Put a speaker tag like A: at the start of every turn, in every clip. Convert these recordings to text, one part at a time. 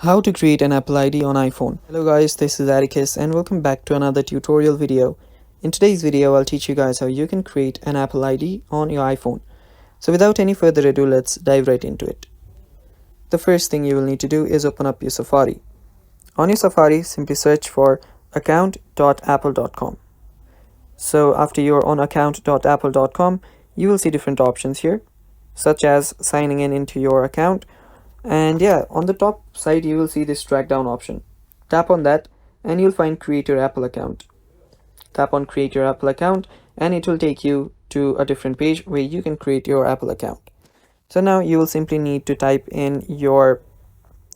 A: How to create an Apple ID on iPhone. Hello guys, this is Atticus and welcome back to another tutorial video. In today's video, I'll teach you guys how you can create an Apple ID on your iPhone. So without any further ado, let's dive right into it. The first thing you will need to do is open up your Safari. On your Safari, simply search for account.apple.com. So after you're on account.apple.com, you will see different options here, such as signing in into your account. And yeah, on the top side you will see this track down option. Tap on that and you'll find create your Apple account. Tap on create your Apple account and it will take you to a different page where you can create your Apple account. So now you will simply need to type in your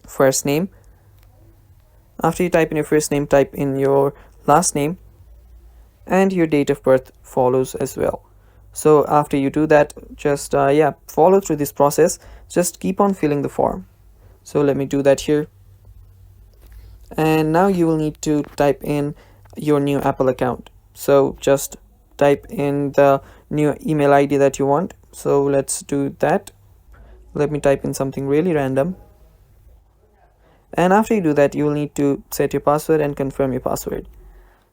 A: first name. After you type in your first name, type in your last name and your date of birth follows as well. So after you do that, just follow through this process. Just keep on filling the form. So let me do that here. And now you will need to type in your new Apple account. So just type in the new email ID that you want. So let's do that. Let me type in something really random. And after you do that, you will need to set your password and confirm your password.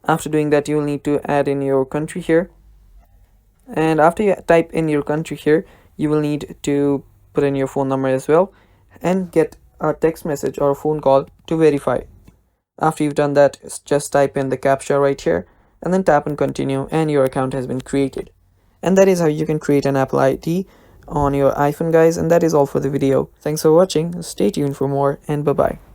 A: After doing that, you will need to add in your country here. And after you type in your country here, you will need to put in your phone number as well and get a text message or a phone call to verify. After you've done that, just type in the captcha right here and then tap on continue and your account has been created. And that is how you can create an Apple ID on your iPhone, guys. And that is all for the video. Thanks for watching. Stay tuned for more and bye bye.